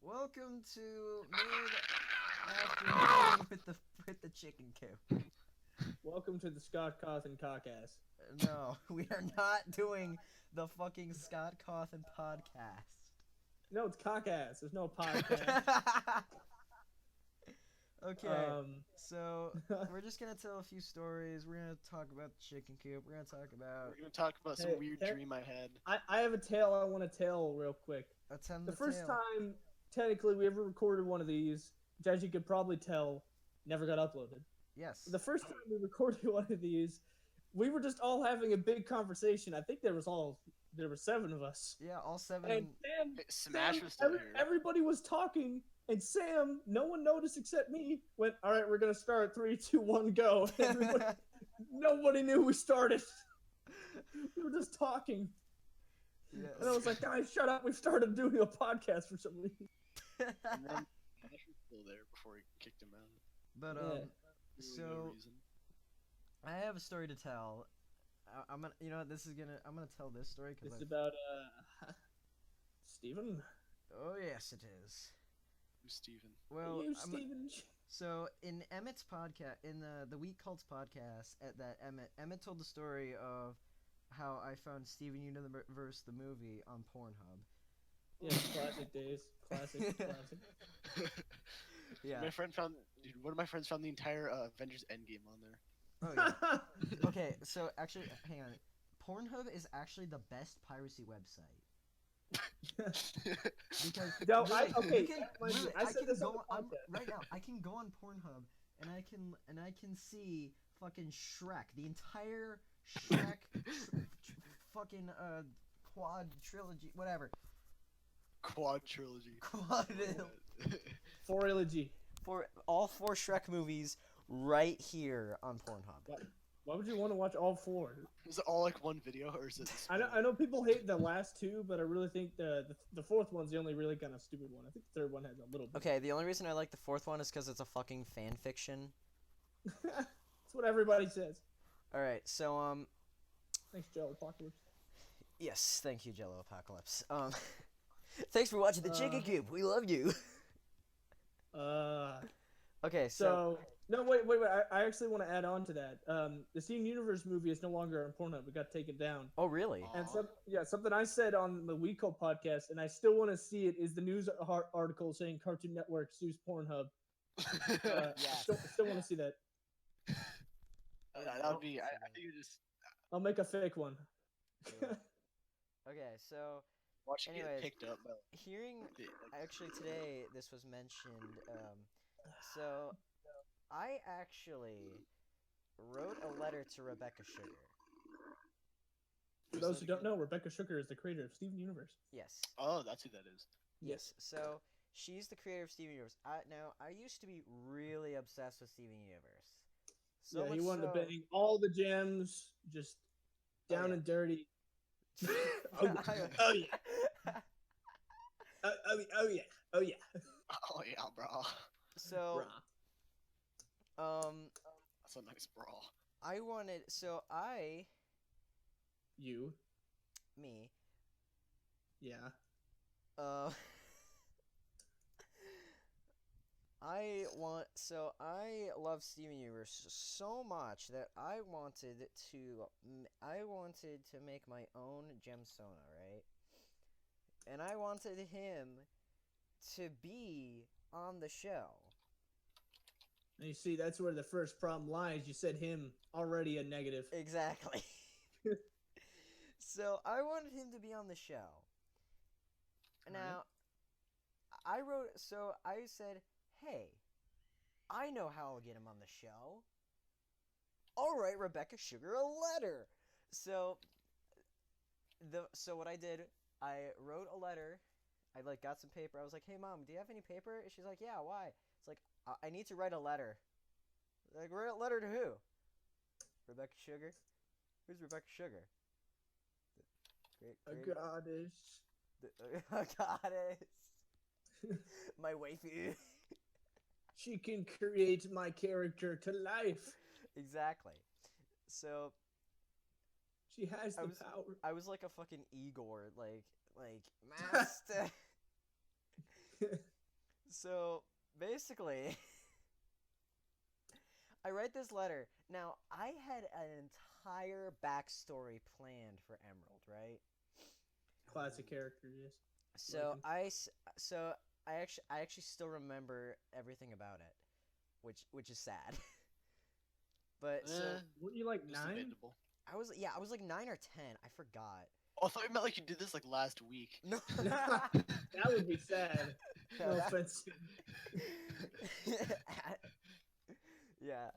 Welcome to mid-afternoon with the Chicken Coop. Welcome to the Scott Cawthon Caucast. No, we are not doing the fucking Scott Cawthon podcast. No, it's Caucast. There's no podcast. Okay, so we're just gonna tell a few stories. We're gonna talk about the Chicken Coop. We're gonna talk about some weird dream I had. I have a tale I want to tell real quick. the first time, technically, we ever recorded one of these, which as you could probably tell, never got uploaded. Yes. The first time we recorded one of these, we were just all having a big conversation. I think there were 7 of us. Yeah, all 7. And Smash was still here. Everybody was talking, and Sam, no one noticed except me, went, all right, we're going to start 3, 2, 1, go. Nobody knew we started. We were just talking. Yes. And I was like, guys, shut up. We've started doing a podcast for some reason. And then Smash was still there before he kicked him out. But, No reason. I have a story to tell. I'm gonna tell this story because it's about Steven. Oh yes, it is. Who's Steven? Well, Steven. So in Emmett's podcast, in the Weak Cults podcast, Emmett told the story of how I found Steven Universe the movie on Pornhub. Yeah, classic days. Classic. Yeah. One of my friends found the entire Avengers Endgame on there. Oh yeah. Okay, so actually, hang on. Pornhub is actually the best piracy website. Because no, right now I can go on Pornhub and I can see fucking Shrek, the entire Shrek fucking quad trilogy, whatever. Quad trilogy. Trilogy. For all 4 Shrek movies right here on Pornhub. Why would you want to watch all 4? Is it all like one video, or is it? I know people hate the last 2, but I really think the 4th one's the only really kind of stupid one. I think the 3rd one has a little bit. Okay, the only reason I like the 4th one is because it's a fucking fan fiction. That's what everybody says. All right, so Thanks, Jello Apocalypse. Yes, thank you, Jello Apocalypse. Thanks for watching the Chicken Coop. We love you. Okay, so no, wait. I actually want to add on to that. The Steven Universe movie is no longer on Pornhub. We got taken down. Oh, really? And something I said on the We Call podcast, and I still want to see it, is the news article saying Cartoon Network sues Pornhub. Yes. Still want to see that. That would be. I think you just. I'll make a fake one. Okay, so Watching anyways, it picked up. Actually today this was mentioned. So I actually wrote a letter to Rebecca Sugar. For those who don't know, Rebecca Sugar is the creator of Steven Universe. Yes. Oh, that's who that is. Yes. So she's the creator of Steven Universe. Now I used to be really obsessed with Steven Universe. So yeah, he wanted to bang all the gems, just down and dirty. Oh yeah. Oh yeah. Oh yeah, bro. So, that's a nice brawl. Me. Yeah. I love Steven Universe so much that I wanted to make my own Gemsona, right? And I wanted him to be on the show. And you see, that's where the first problem lies. You said him, already a negative. Exactly. So I wanted him to be on the show. Now, I said, hey, I know how I'll get him on the show. All right, Rebecca Sugar, a letter. So what I did, I wrote a letter. I got some paper. I was like, hey, Mom, do you have any paper? And she's like, yeah, why? It's like, I need to write a letter. Like, write a letter to who? Rebecca Sugar? Who's Rebecca Sugar? A goddess. A goddess. My waifu. She can create my character to life. Exactly. So she has the power. I was like a fucking Igor, like master. So basically, I write this letter. Now I had an entire backstory planned for Emerald, right? Classic character, yes. So Like him. so I actually still remember everything about it, which is sad. But so Weren't you like It's 9? debatable. I was like 9 or 10. I forgot. Oh, I thought you meant like you did this like last week. No, That would be sad. No that- offense. yeah,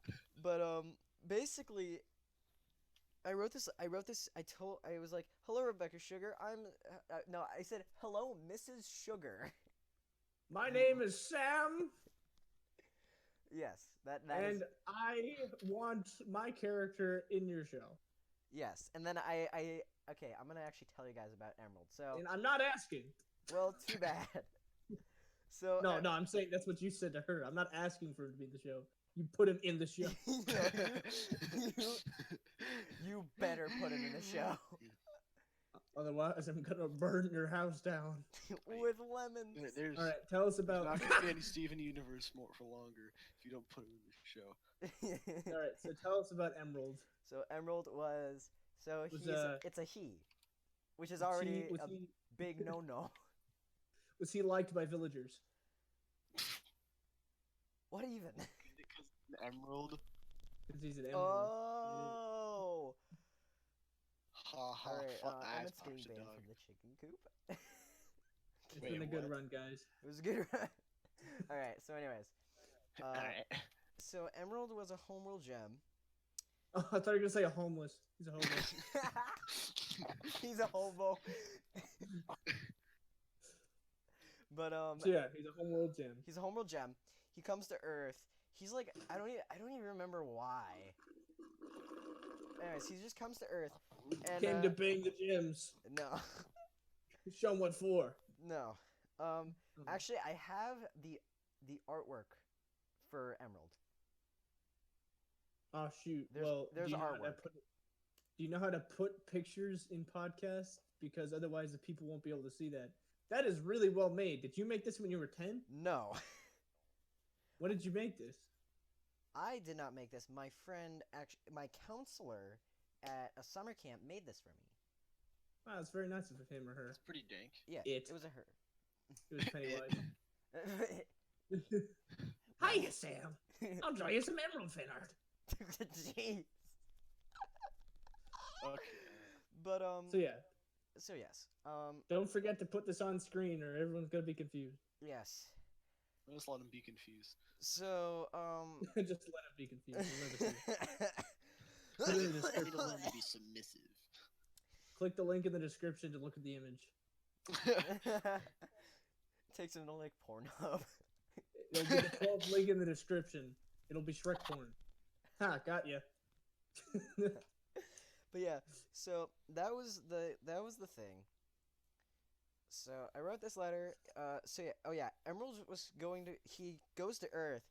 but basically, I wrote this. I was like, "Hello, Rebecca Sugar. I'm." No, I said, "Hello, Mrs. Sugar." My name is Sam, Yes, that and is I want my character in your show. yes. And then I okay. I'm gonna actually tell you guys about Emerald. So, And I'm not asking. well, too bad. So No, no, I'm saying that's what you said to her. I'm not asking for him to be in the show. You put him in the show. you better put him in the show Otherwise, I'm gonna burn your house down. with lemons. There's, All right, tell us there's about. not gonna be any Steven Universe more for longer if you don't put him in the show. All right, so tell us about Emerald. So Emerald was Was, it's a he, which is already was a he big no. was he liked by villagers? What even? Because an emerald. Because he's an emerald. Oh. Ha ha. All right. Fuck Emmett's getting pops, banned dog. from the Chicken Coop. It's Wait, been a good what? run, guys. It was a good. All right. So, anyways, Alright. so Emerald was a homeworld gem. Oh, I thought you were gonna say a homeless. He's a homeless. He's a hobo. But So yeah, he's a homeworld gem. he's a homeworld gem. He comes to Earth. He's like I don't even remember why. Anyways, he just comes to Earth and Came to bang the gems. no. Show him what for. No. Actually, I have the artwork for Emerald. Oh shoot. There's do you know how to artwork. do you know how to put pictures in podcasts? Because otherwise the people won't be able to see that. That is really well made. Did you make this when you were 10? No, What did you make this? I did not make this. My friend, my counselor at a summer camp made this for me. Wow, it's very nice of him or her. It's pretty dank. Yeah, It. it was a her. It was Pennywise. Hiya, Sam. I'll draw you some emerald fan art. Jeez. Okay. But So yeah, so yes, don't forget to put this on screen or everyone's gonna be confused. yes. Just let him be confused. So Just let him be confused. We'll never see it. Put it in the You description. don't want to be submissive. Click the link in the description to look at the image. Takes him to like Pornhub. It'll be the 12th link in the description. It'll be Shrek porn. Ha, got ya. But yeah, so that was the thing. So I wrote this letter. So yeah, oh yeah, Emerald he goes to Earth,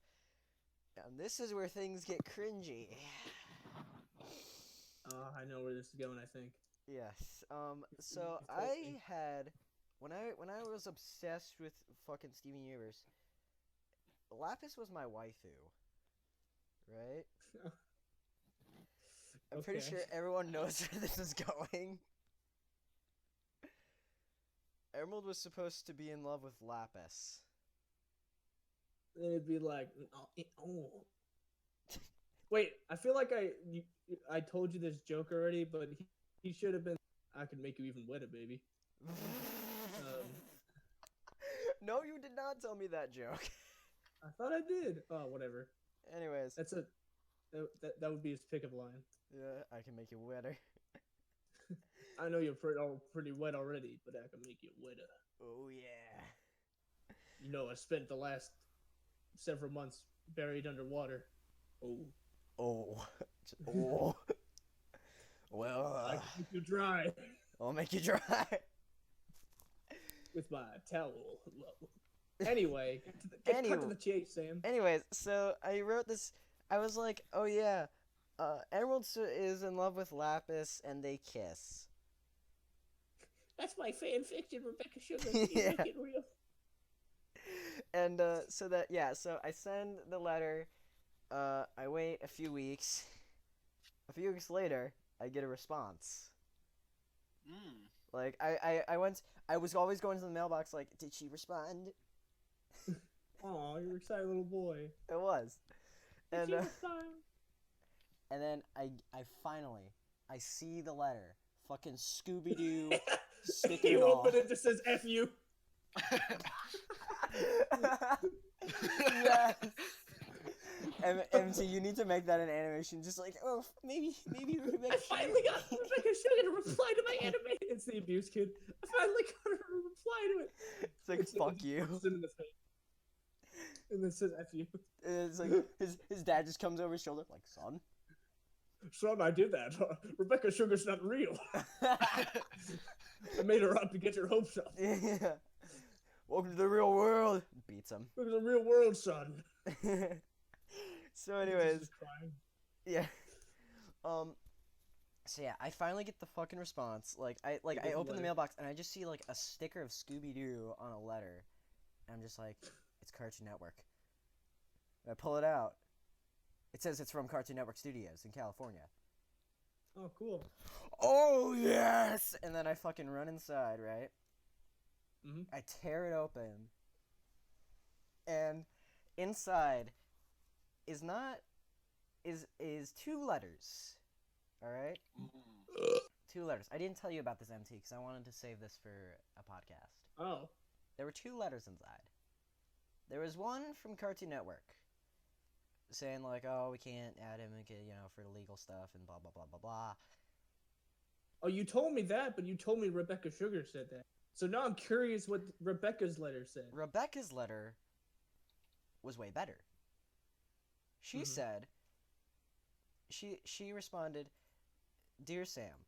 and this is where things get cringy. I know where this is going, I think. Yes. So I had when I was obsessed with fucking Steven Universe, Lapis was my waifu, right? I'm pretty Okay. sure everyone knows where this is going. Emerald was supposed to be in love with Lapis. It'd be like, oh. Wait, I feel like I told you this joke already, but he should have been. I could make you even wetter, baby. No, you did not tell me that joke. I thought I did. Oh, whatever. Anyways, That would be his pickup line. yeah, I can make you wetter. I know you're pretty wet already, but I can make you wetter. Oh yeah. You know, I spent the last several months buried underwater. Oh, Oh. Oh. Well, I can make you dry I'll make you dry. with my towel. Anyway, cut to the chase, Sam. Anyways, so I wrote this. I was like, oh yeah, Emerald is in love with Lapis, and they kiss. That's my fan fiction, Rebecca Sugar. Yeah. Make it real. And so I send the letter. I wait a few weeks. A few weeks later, I get a response. Mm. Like I was always going to the mailbox. Like, did she respond? Aw, you're an excited little boy. It was, Did and she respond? and then I finally see the letter. Fucking Scooby Doo sticker You and all. open it, just says F you. Yes. MT, you need to make that an animation. Just like, oh, maybe Rebecca. I finally got Rebecca Sugar to reply to my anime. It's the abuse kid. I finally got her to reply to it. It's like, fuck you. And then it says F you. It's like his dad just comes over his shoulder like, son. Son, I did that. Rebecca Sugar's not real. I made her up to get your hopes up. Yeah. Welcome to the real world. Beats him. Welcome to the real world, son. So, anyways, Just crying. yeah. So yeah, I finally get the fucking response. Like I open the mailbox and I just see like a sticker of Scooby Doo on a letter. And I'm just like, it's Cartoon Network. And I pull it out. It says it's from Cartoon Network Studios in California. Oh, cool. Oh yes! And then I fucking run inside, right? Mhm. I tear it open. And inside is two letters. All right? Mm. 2 letters. I didn't tell you about this, MT, because I wanted to save this for a podcast. Oh. There were 2 letters inside. There was one from Cartoon Network saying like, oh, we can't add him, for legal stuff and blah blah blah blah blah. Oh, you told me that, but you told me Rebecca Sugar said that. So now I'm curious what Rebecca's letter said. Rebecca's letter was way better. She Mhm. said, she responded, Dear Sam,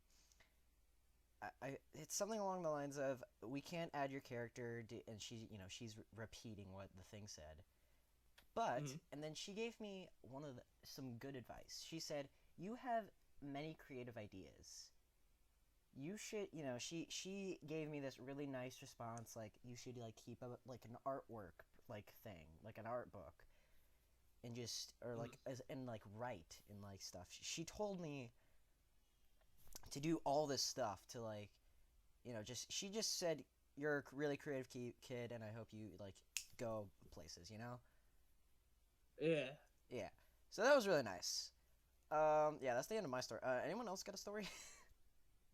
it's something along the lines of, we can't add your character, and she's repeating what the thing said. But, and then she gave me some good advice. She said, you have many creative ideas. You should, she gave me this really nice response, like, you should, like, keep an artwork, like, thing, like an art book, and just, or, like, write, and, like, stuff. She told me to do all this stuff, to, like, she just said, you're a really creative kid, and I hope you, like, go places, Yeah. Yeah. So that was really nice. Yeah, that's the end of my story. Anyone else got a story?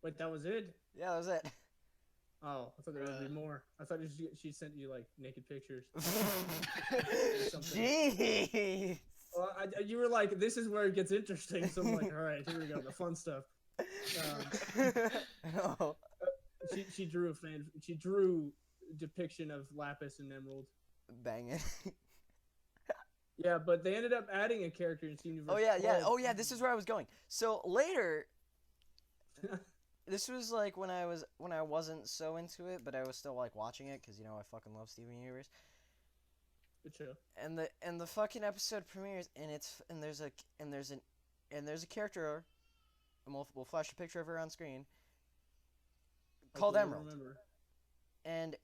Wait, that was it? Yeah, that was it. Oh, I thought there would be more. I thought she sent you, like, naked pictures. Jeez. Well, you were like, this is where it gets interesting. So I'm like, all right, here we go, the fun stuff. No. She drew she drew a depiction of Lapis and Emerald. Bang it. Yeah, but they ended up adding a character in Steam Universe. Oh yeah, this is where I was going. So later, this was like when I wasn't so into it, but I was still like watching it because I fucking love Steven Universe. Good show. And the fucking episode premieres, and there's a character, and we'll flash a picture of her on screen, called Emerald. Remember. And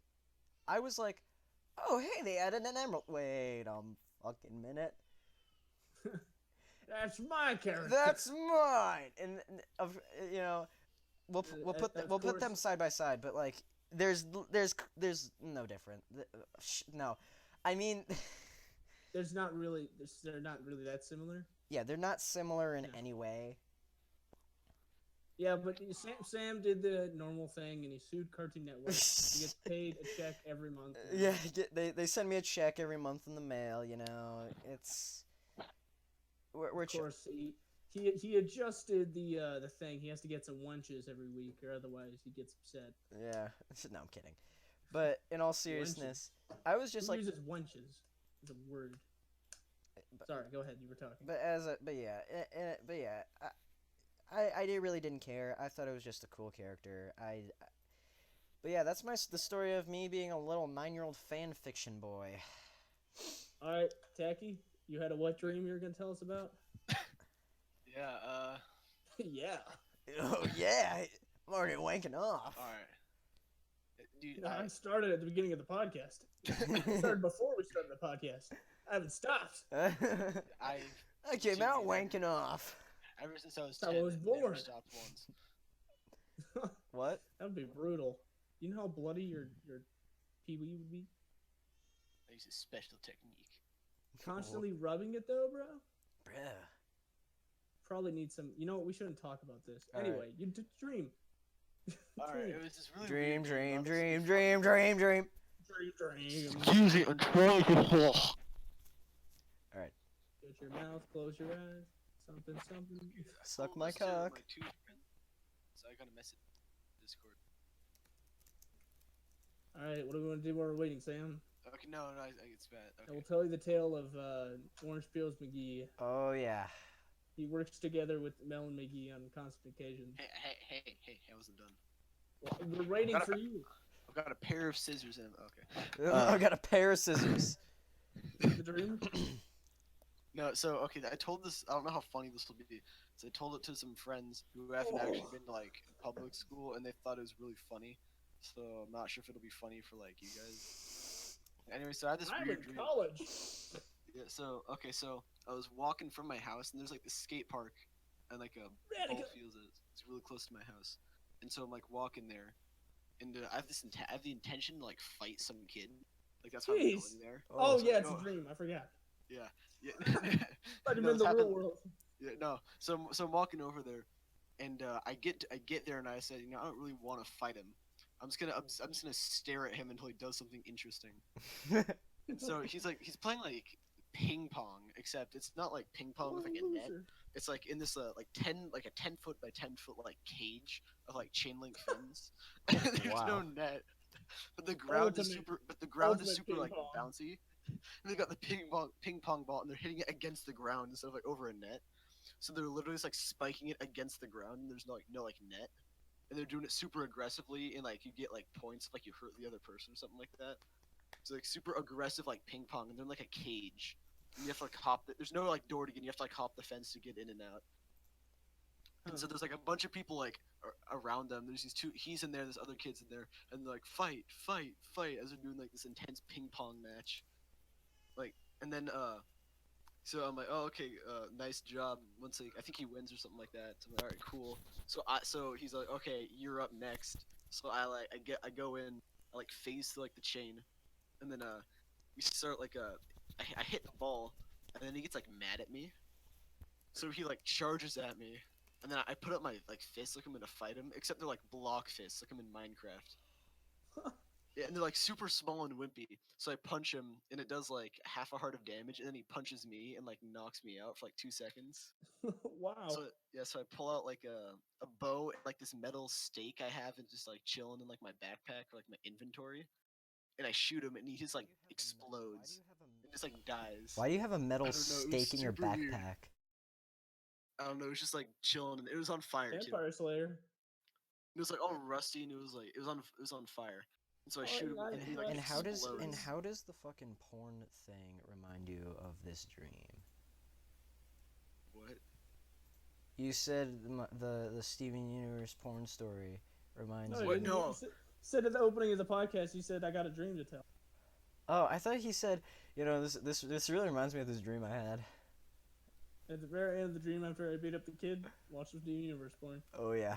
I was like, oh hey, they added an Emerald. Wait fucking minute. That's my character. That's mine. And we'll put them side by side, but like there's no different. No, I mean they're not really that similar. Yeah, they're not similar in any way. Yeah, but Sam did the normal thing, and he sued Cartoon Network. He gets paid a check every month. Yeah, they send me a check every month in the mail. It's we're of course he adjusted the thing. He has to get some wenches every week, or otherwise he gets upset. Yeah, no, I'm kidding. But in all seriousness, I was just like, uses wenches as a word. Sorry, go ahead. You were talking. I really didn't care. I thought it was just a cool character. But yeah, that's the story of me being a little 9-year-old fan fiction boy. All right, Tacky, you had a wet dream you were gonna tell us about? Yeah. Yeah. Oh yeah, I'm already wanking off. All right. Dude, No, I started at the beginning of the podcast. I started before we started the podcast. I haven't stopped. I came out wanking off. Ever since I was That's 10, how I was I've never born. stopped once. What? That would be brutal. You know how bloody your pee-wee would be? I use a special technique. Constantly rubbing it though, bro? Bruh. Probably need some. You know what? We shouldn't talk about this. All Anyway, you dream. Alright, it was just really Dream, weird. dream, dream, dream, dream, dream. Dream. Excuse me, I'm trying to Alright. Shut your mouth, close your eyes. Something. Suck my cock. My two friends, so I got a message in Discord. Alright, what do we want to do while we're waiting, Sam? Okay, no, it's bad. I Okay. will tell you the tale of Orange Peels McGee. Oh, yeah. He works together with Melon McGee on constant occasion. Hey, I wasn't done. Well, we're waiting for you. I've got a pair of scissors in. Okay. I got a pair of scissors. The dream? No, so okay, I told this. I don't know how funny this will be. So I told it to some friends who haven't actually been to like public school, and they thought it was really funny. So I'm not sure if it'll be funny for like you guys. Anyway, so I had this I'm weird in dream. college. Yeah. So okay, so I was walking from my house, and there's like this skate park, and like a ball field. It's really close to my house, and so I'm like walking there, and I have I have the intention to like fight some kid. Like that's how I'm Jeez. going there. Oh, so yeah, I it's go- a dream. I forgot. Yeah. But I'm No, in this the real happened- world. Yeah, no. So I'm walking over there, and I get there, and I said, I don't really want to fight him. I'm just gonna stare at him until he does something interesting. And so he's playing like ping pong, except it's not like ping pong with like a net. Loser. It's like in this like a 10-foot by 10-foot like cage of like chain link fins. And there's no Wow. net. But the ground is Ultimate super ping like pong. bouncy. And they got the ping pong ball, and they're hitting it against the ground instead of like over a net. So they're literally just like spiking it against the ground, and there's no net. And they're doing it super aggressively, and like you get like points if like you hurt the other person or something like that. So like super aggressive like ping pong, and they're in like a cage. And you have to like hop. There's no like door to get in. You have to like hop the fence to get in and out. And so there's like a bunch of people like around them. There's these two. He's in there. There's other kids in there, and they're like fight as they're doing like this intense ping pong match. Like, and then so I'm like, oh okay, nice job. Once I think he wins or something like that. So I'm like, all right, cool. So he's like, okay, you're up next. So I go in, I like phase through like the chain, and then we start like I hit the ball, and then he gets like mad at me. So he like charges at me, and then I put up my like fists like I'm gonna fight him, except they're like block fists like I'm in Minecraft. Yeah, and they're like super small and wimpy. So I punch him, and it does like half a heart of damage, and then he punches me and like knocks me out for like 2 seconds. Wow. So yeah, so I pull out like a bow and like this metal stake I have, and just like chilling in like my backpack or like my inventory, and I shoot him, and he just like explodes and just like dies. Why do you have a metal I don't know, it was stake in your super weird. backpack? I don't know, it was just like chilling, and it was on fire too. Vampire Slayer. It was like all rusty, and it was on fire. And so I shoot him, nice. and he like And how does explodes. the fucking porn thing remind you of this dream? What? You said the Steven Universe porn story reminds No, you. you What? didn't. No. You said at the opening of the podcast, you said, I got a dream to tell. Oh, I thought he said, this really reminds me of this dream I had. At the very end of the dream, after I beat up the kid, watch the Steven Universe porn. Oh yeah.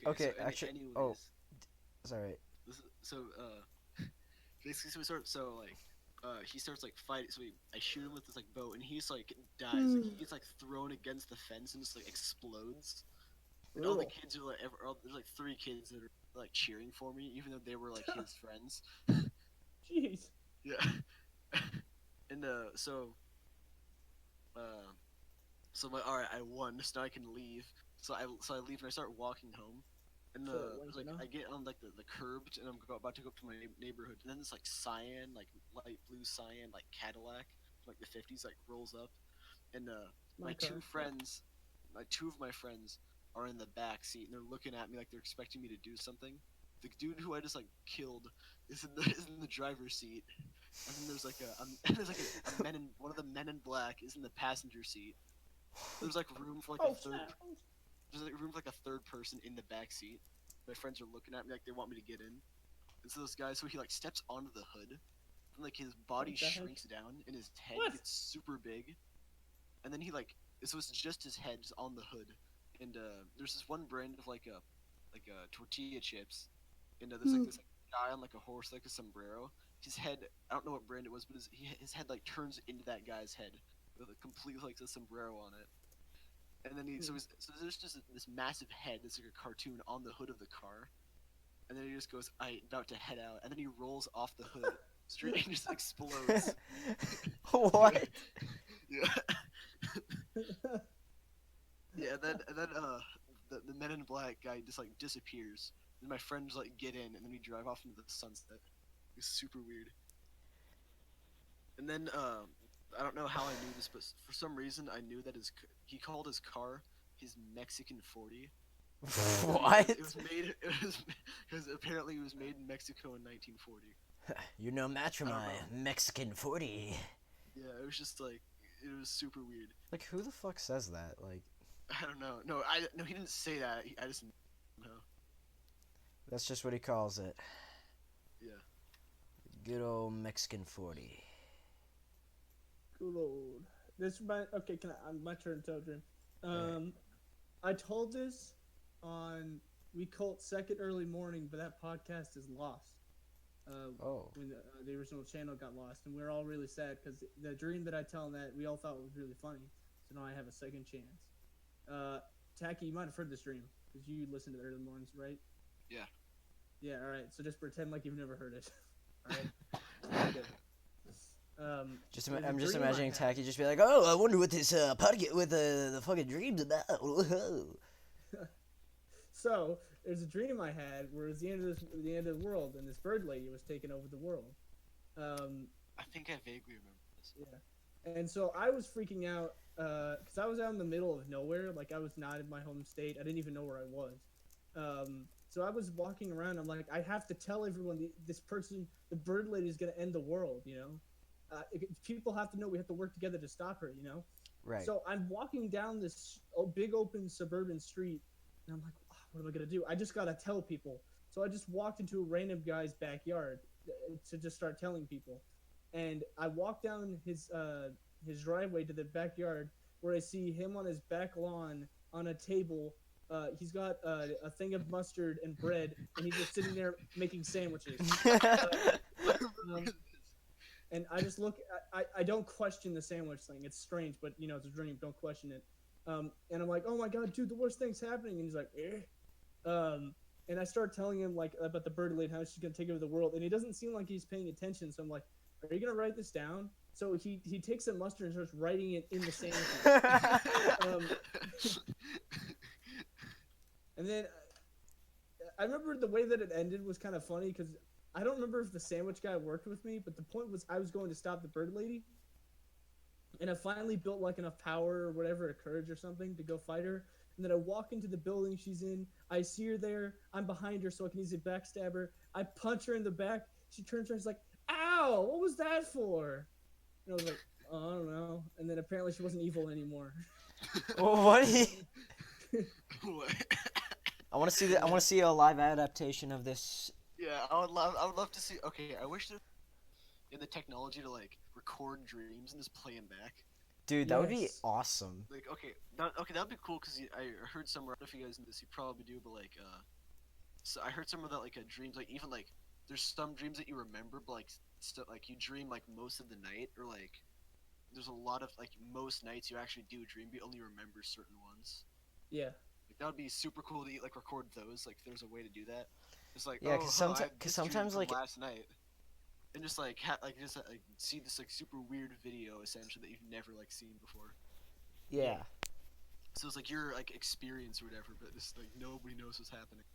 Okay, actually- anyways, oh. Sorry. Basically, he starts like fighting. So I shoot him with this like bow, and he's like dies. Like, he gets like thrown against the fence and just like explodes. And all the Brutal. kids are like, there's like 3 kids that are like cheering for me, even though they were like his friends. Jeez. Yeah. And so I'm like, all right, I won, so now I can leave. So I leave and I start walking home. And I get on like the curb, and I'm about to go up to my neighborhood, and then this like cyan, like light blue cyan, like Cadillac, from, like the 50s, like rolls up, and my car. two of my friends are in the back seat, and they're looking at me like they're expecting me to do something. The dude who I just like killed is in the driver's seat, and then there's like one of the men in black is in the passenger seat. There's like room for like Oh, a third. snap. There's like room for like a third person in the back seat. My friends are looking at me like they want me to get in. And so this guy, so he like steps onto the hood, and like his body What the heck? shrinks down, and his head What? gets super big, and then he like so it's just his head just on the hood, and there's this one brand of like tortilla chips, and there's like this guy on like a horse like a sombrero. His head, I don't know what brand it was, but his head like turns into that guy's head with a complete like the sombrero on it. And then so there's just this massive head that's like a cartoon on the hood of the car, and then he just goes, "I about to head out," and then he rolls off the hood straight and just explodes. What? Yeah. Yeah. And then the Men in Black guy just like disappears. And my friends like get in, and then we drive off into the sunset. It's super weird. And then I don't know how I knew this, but for some reason I knew that he called his car his Mexican 40. What? It was made. Because apparently it was made in Mexico in 1940. You know, match for I don't my know. Mexican 40. Yeah, it was just like it was super weird. Like, who the fuck says that? Like, I don't know. No, he didn't say that. I just know. that's just what he calls it. Yeah. Good old Mexican 40. Good old. This okay. My turn to tell Dream. I told this on We Cult second early morning, but that podcast is lost. When the original channel got lost, and we were all really sad because the dream that I tell that we all thought was really funny. So now I have a second chance. Tacky, you might have heard this dream because you listen to the early mornings, right? Yeah. Yeah. All right. So just pretend like you've never heard it. All right. Good. I'm just imagining Tacky just be like, "Oh, I wonder what this podcast with the fucking dream's about." Whoa. So there's a dream I had where it was the end of the world, and this bird lady was taking over the world. I think I vaguely remember this. Yeah, and so I was freaking out because I was out in the middle of nowhere. Like I was not in my home state. I didn't even know where I was. So I was walking around. I'm like, I have to tell everyone this person, the bird lady, is gonna end the world. You know, people have to know we have to work together to stop her. You know. Right. So I'm walking down this big open suburban street, and I'm like, what am I gonna do? I just gotta tell people. So I just walked into a random guy's backyard to just start telling people, and I walked down his driveway to the backyard where I see him on his back lawn on a table. He's got a thing of mustard and bread, and he's just sitting there making sandwiches. And I just look. I don't question the sandwich thing. It's strange, but you know it's a dream. Don't question it. And I'm like, oh my god, dude, the worst thing's happening. And he's like, and I start telling him like about the bird lady, how she's gonna take over the world, and he doesn't seem like he's paying attention. So I'm like, are you gonna write this down? So he takes some mustard and starts writing it in the sandwich. And then I remember the way that it ended was kind of funny because I don't remember if the sandwich guy worked with me, but the point was I was going to stop the bird lady, and I finally built like enough power or whatever, or courage or something to go fight her. And then I walk into the building she's in. I see her there. I'm behind her so I can easily backstab her. I punch her in the back. She turns around. She's like, "Ow! What was that for?" And I was like, "Oh, I don't know." And then apparently she wasn't evil anymore. What? What? I want to see a live adaptation of this. Yeah, I would love to see. Okay, I wish there in the technology to like record dreams and just play them back. Dude, that would be Yes. awesome. Like, that'd be cool because I heard somewhere. I don't know if you guys know this, you probably do, but like, so I heard somewhere that like dreams, like even like there's some dreams that you remember, but like like you dream like most of the night, or like there's a lot of like most nights you actually do dream, but you only remember certain ones. Yeah. Like that would be super cool to like record those. Like, there's a way to do that. It's like, Yeah, oh, because sometimes like last night, and just like see this like super weird video essentially that you've never like seen before. yeah. So it's like your like experience or whatever, but just like nobody knows what's happening.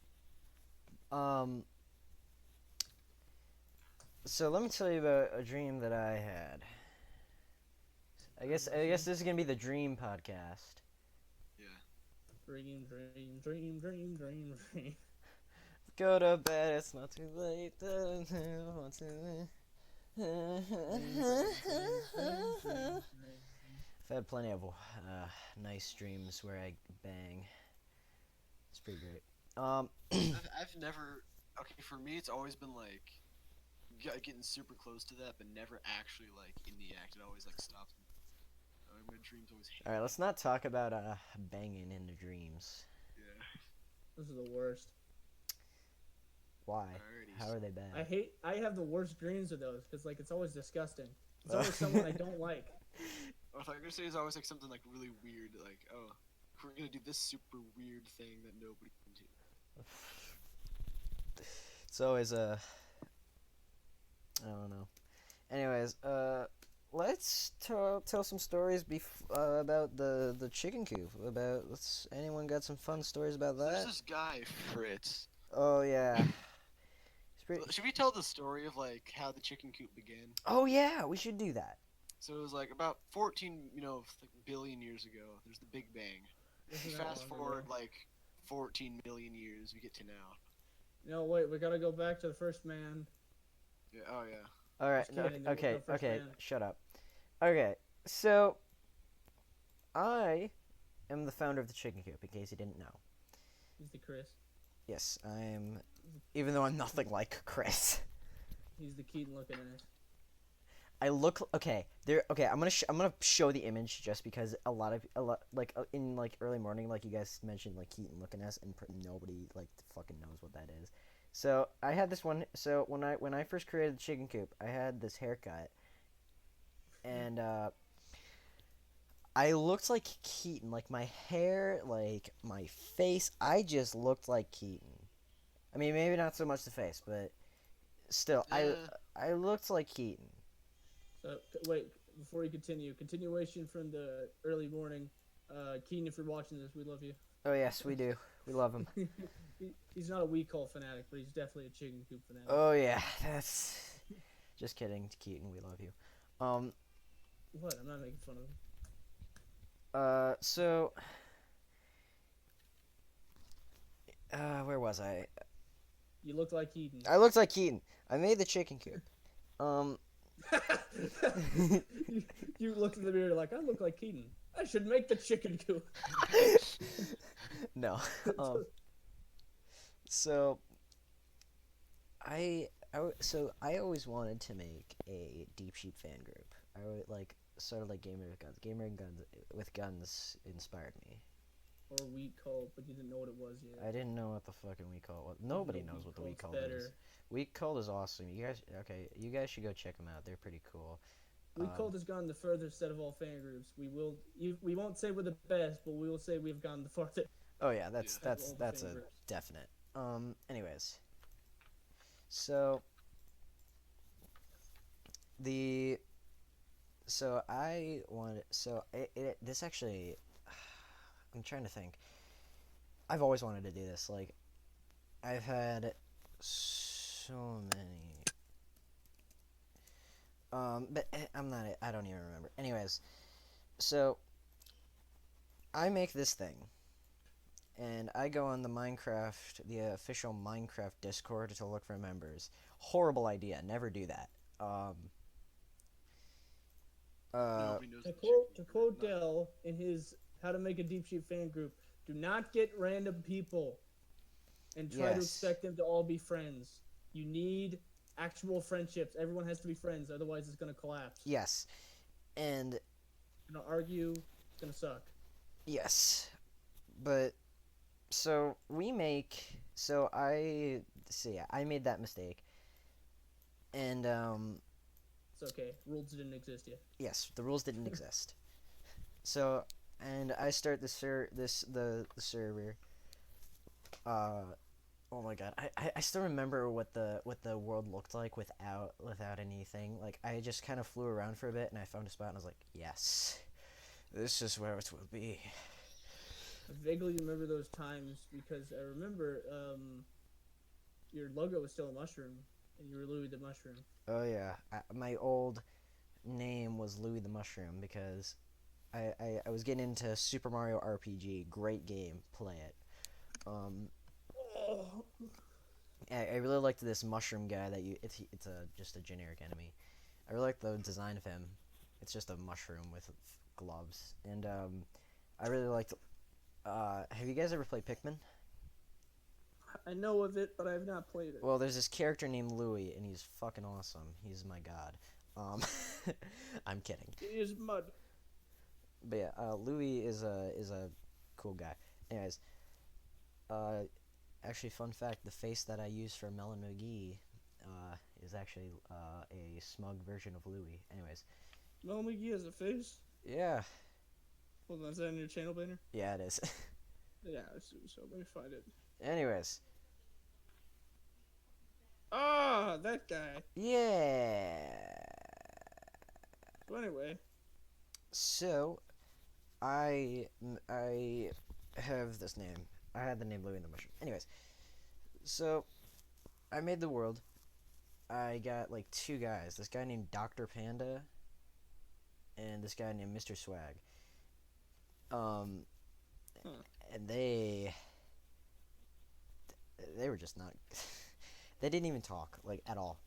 So let me tell you about a dream that I had. I guess this is gonna be the dream podcast. Yeah. Dream. Go to bed, it's not too late. I've had plenty of nice dreams where I bang. It's pretty great. I've never. Okay, for me, it's always been like getting super close to that, but never actually like in the act. It always like stops. My dreams always hate. All right, let's not talk about banging in the dreams. Yeah. Those are the worst. Why? Alrighty. How are they bad? I have the worst dreams of those because like it's always disgusting. It's always someone I don't like. I thought you were gonna say it's always like something like really weird, like we're gonna do this super weird thing that nobody can do. It's always I don't know. Anyways, let's tell some stories about the chicken coop. Anyone got some fun stories about So there's that? this guy Fritz. Oh yeah. Should we tell the story of like how the chicken coop began? Oh yeah, we should do that. So it was like about 14, like billion years ago. There's the Big Bang. Isn't that Fast long forward ago? like 14 million years, we get to now. No, wait, we gotta go back to the first man. Yeah. Oh yeah. All right. Just kidding, there was Okay. no first Okay. man. Shut up. Okay. So, I am the founder of the chicken coop. In case you didn't know. He's the Chris. Yes, I am. Even though I'm nothing like Chris. He's the Keaton looking ass. I look okay. There. Okay, I'm gonna show the image just because a lot like in like early morning, like you guys mentioned, like Keaton looking at us, and nobody like fucking knows what that is. So I had this one. So when I first created the chicken coop, I had this haircut, and I looked like Keaton. Like my hair, like my face, I just looked like Keaton. I mean, maybe not so much the face, but still, I looked like Keaton. So wait, before you continue, continuation from the early morning. Keaton, if you're watching this, we love you. Oh yes, we do. We love him. He's not a We Call fanatic, but he's definitely a chicken coop fanatic. Oh yeah, that's just kidding, Keaton. We love you. What? I'm not making fun of him. So, where was I? You look like Keaton. I looked like Keaton. I made the chicken coop. You looked in the mirror like, I look like Keaton. I should make the chicken coop. No. So, I always wanted to make a Deep Sheep fan group. I would like sort of like Gamer with Guns. Gamer and Guns with Guns inspired me. Or We Call, but you didn't know what it was yet. I didn't know what the fucking We Call was. Nobody knows what the We Call is. We Call is awesome. You guys should go check them out. They're pretty cool. We Called has gone the furthest out of all fan groups. We won't say we're the best, but we will say we've gone the farthest. Oh yeah, that's Out of all the a fan groups. definite. Anyways, so I wanted this actually. I'm trying to think. I've always wanted to do this. Like, I've had so many. But I'm not. I don't even remember. Anyways, so I make this thing, and I go on the official Minecraft Discord to look for members. Horrible idea. Never do that. Nobody knows To what quote, chicken to quote coop is. Dell in his How to Make a Deep Sheep fan group, do not get random people and try to Yes. expect them to all be friends. You need actual friendships. Everyone has to be friends, otherwise it's going to collapse. Yes, and You're going to argue, it's going to suck. yes, but so we make. So I see. I made that mistake, and It's okay. Rules didn't exist yet. yes, the rules didn't exist. So, and I start the server. Oh my god, I still remember what the world looked like without anything. Like I just kind of flew around for a bit and I found a spot and I was like, yes, this is where it will be. I vaguely remember those times because I remember your logo was still a mushroom, and you were Louis the Mushroom. Oh yeah, my old name was Louis the Mushroom because I was getting into Super Mario RPG. Great game, play it. I really liked this mushroom guy it's just a generic enemy. I really like the design of him. It's just a mushroom with gloves, and I really liked. Have you guys ever played Pikmin? I know of it, but I have not played it. Well, there's this character named Louis, and he's fucking awesome. He's my god. I'm kidding. It is mud. But yeah, Louis is a cool guy. Anyways, actually, fun fact: the face that I use for Melon McGee, is actually a smug version of Louis. Anyways. Mel McGee has a face? Yeah. Hold on, is that in your channel banner? Yeah, it is. Yeah, I see. So let me find it. Anyways. Ah, that guy. Yeah. So anyway. So, I have this name. I had the name Louis in the Mushroom. Anyways. So, I made the world. I got like two guys. This guy named Dr. Panda. And this guy named Mr. Swag. And they were just not. They didn't even talk like at all.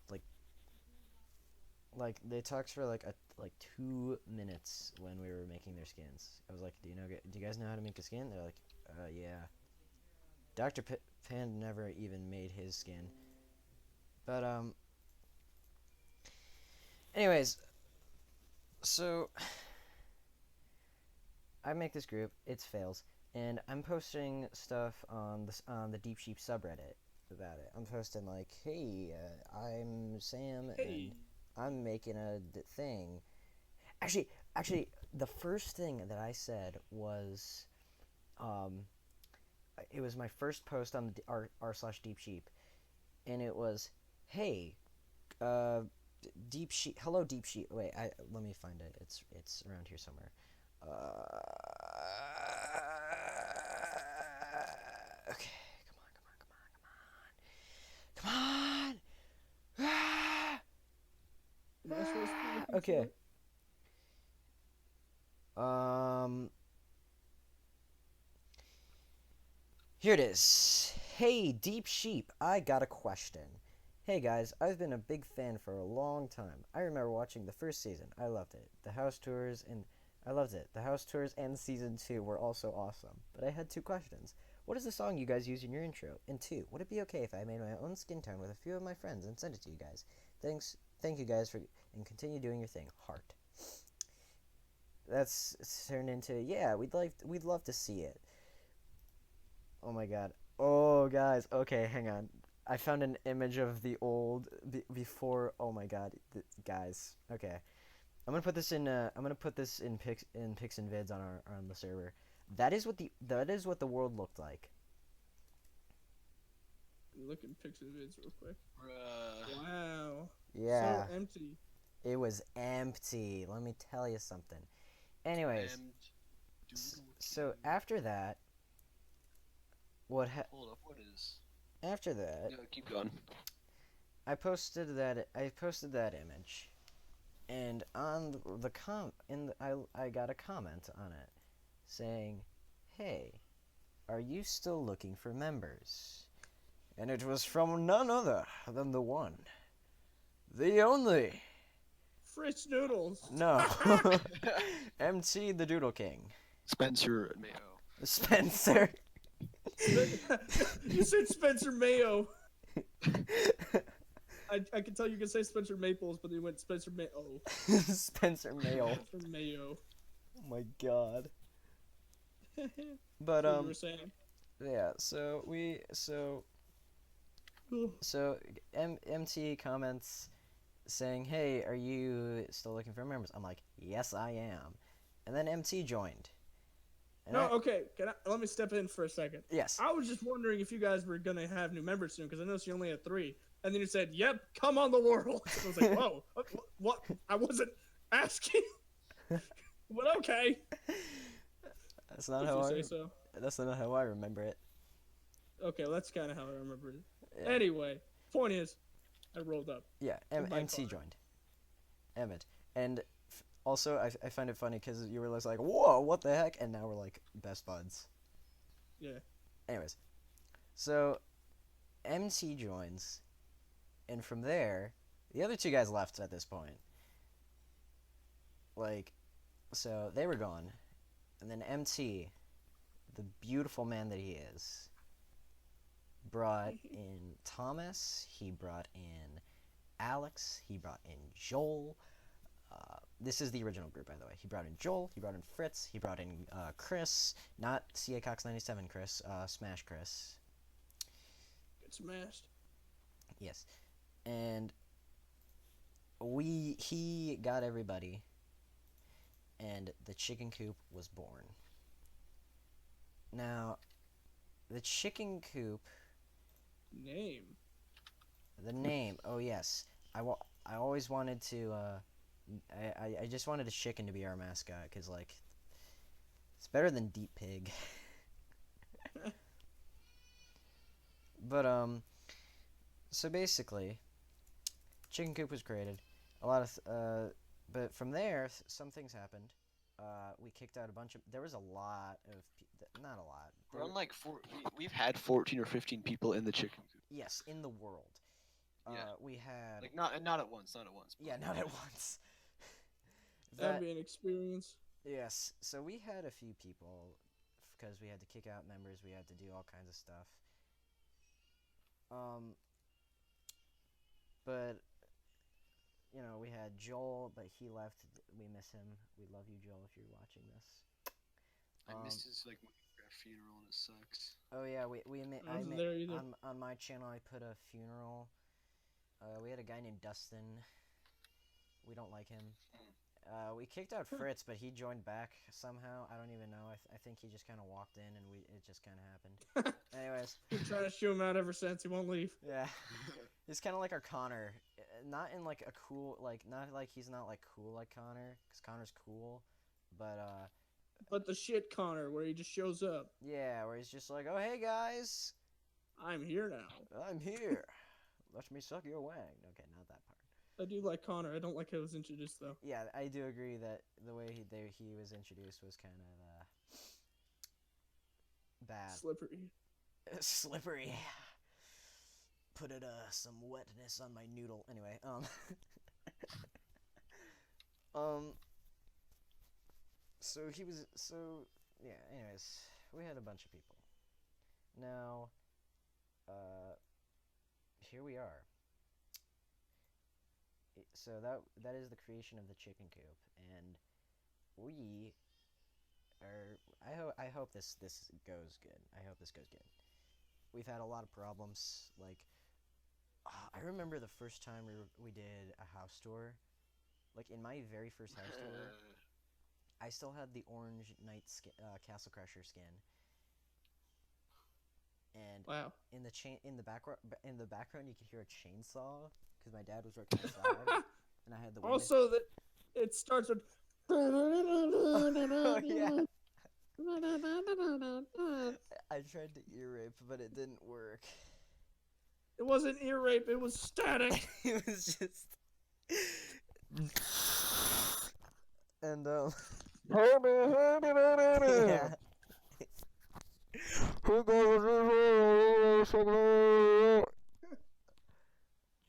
Like they talked for like 2 minutes when we were making their skins. I was like, do you guys know how to make a skin? They're like, yeah. Dr. Pan never even made his skin. But anyways, so I make this group. It fails. And I'm posting stuff on the Deep Sheep subreddit about it. I'm posting like, hey, I'm Sam, and I'm making a thing. Actually, the first thing that I said was, it was my first post on the r/Deep Sheep, and it was, hey, Deep Sheep, hello Deep Sheep. Wait, let me find it. It's around here somewhere. Okay, come on. Am I supposed to be looking Okay. for it? Here it is. Hey, Deep Sheep, I got a question. Hey guys, I've been a big fan for a long time. I remember watching the first season. I loved it. The house tours and season 2 were also awesome. But I had 2 questions. What is the song you guys use in your intro? And 2, would it be okay if I made my own skin tone with a few of my friends and sent it to you guys? Thank you guys and continue doing your thing. Heart. That's turned into, yeah, we'd love to see it. Oh my god. Oh guys, okay, hang on. I found an image of the old before. Oh my god, guys. Okay, I'm gonna put this in. Pics and vids on the server. That is what the world looked like. Look at pics and vids real quick. Bruh. Wow. Yeah. So empty. It was empty. Let me tell you something. Anyways, so after that, Hold up, what is? After that, No, keep going. I posted that image, and on I got a comment on it saying, "Hey, are you still looking for members?" And it was from none other than the one, the only. Fritz Noodles. No, MT the Doodle King. Spencer Mayo. Spencer. You said Spencer Mayo. I can tell you can say Spencer Maples, but you went Spencer Mayo. Spencer Mayo. Spencer Mayo. Oh my god. But What you were saying. Yeah. So MT comments saying, "Hey, are you still looking for members?" I'm like, "Yes, I am." And then MT joined. And Okay. Let me step in for a second. Yes. I was just wondering if you guys were gonna have new members soon, because I noticed you only had 3. And then you said, "Yep, come on the world." I was like, "Whoa, what? I wasn't asking." But okay. That's not how I. Say so. That's not how I remember it. Okay, well, that's kind of how I remember it. Yeah. Anyway, point is, I rolled up. Yeah, MC joined. Emmett. And also, I find it funny because you were just like, "Whoa, what the heck?" And now we're like best buds. Yeah. Anyways, so MC joins, and from there, the other 2 guys left at this point. Like, so they were gone, and then MT, the beautiful man that he is, brought in Thomas. He brought in Alex. He brought in Joel. This is the original group, by the way. He brought in Joel. He brought in Fritz. He brought in Chris. Not CA Cox 97 Chris. Smash Chris. Get smashed. Yes. And he got everybody, and the Chicken Coop was born. Now, the Chicken Coop, Name. the name, oh yes, I always wanted to, I just wanted a chicken to be our mascot, because, like, it's better than Deep Pig. But, so basically, Chicken Coop was created. But from there, some things happened. We kicked out a bunch of. There was a lot of. Not a lot. We're on like we've had 14 or 15 people in the chicken coop. Yes, in the world. Yeah. We had. Like not at once, not at once. Yeah, not at once. That'd be an experience. Yes, so we had a few people because we had to kick out members. We had to do all kinds of stuff. But we had Joel, but he left. We miss him. We love you, Joel, if you're watching this. I missed his like funeral and it sucks. Oh yeah, I wasn't there either. on my channel I put a funeral. We had a guy named Dustin. We don't like him. We kicked out Fritz, but he joined back somehow. I don't even know. I think he just kind of walked in, and it just kind of happened. Anyways, Been trying to shoo him out ever since. He won't leave. yeah, he's kind of like our Connor, not in like a cool, not like he's not like cool like Connor, because Connor's cool, But the shit Connor, where he just shows up. yeah, where he's just like, oh hey guys, I'm here now. I'm here, let me suck your wang. Okay, not that part. I do like Connor. I don't like how he was introduced though. Yeah, I do agree that the way he was introduced was kind of bad. Slippery. Slippery. Put some wetness on my noodle. Anyway, yeah, anyways, we had a bunch of people. Now, here we are. So that is the creation of the Chicken Coop, and we are. I hope this goes good. I hope this goes good. We've had a lot of problems. Like, I remember the first time we did a house tour. Like in my very first house tour, I still had the orange knight Castle Crusher skin. And wow. in the background, you could hear a chainsaw because my dad was working outside, and I had the window. Also, that it starts with. Oh, yeah. I tried to ear rape, but it didn't work. It wasn't ear rape. It was static. It was just. And yeah.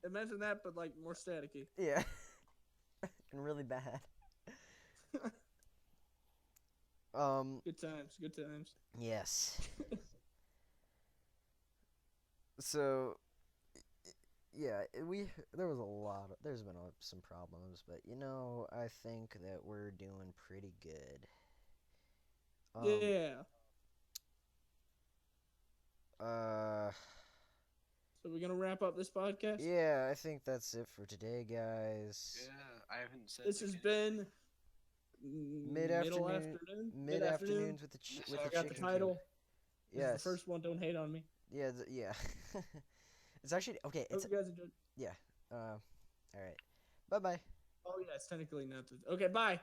Imagine that, but like more staticky. Yeah. And really bad. Good times, good times. Yes. So, yeah, there's been some problems, but I think that we're doing pretty good. Yeah. So we're gonna wrap up this podcast? Yeah, I think that's it for today, guys. Yeah, I haven't said. This has been mid-afternoons with the I got Chicken the title. Yes. The first one. Don't hate on me. Yeah, yeah. It's actually okay. Hope you guys enjoyed. Yeah. All right. Bye-bye. Oh yeah, it's technically not. Okay, bye.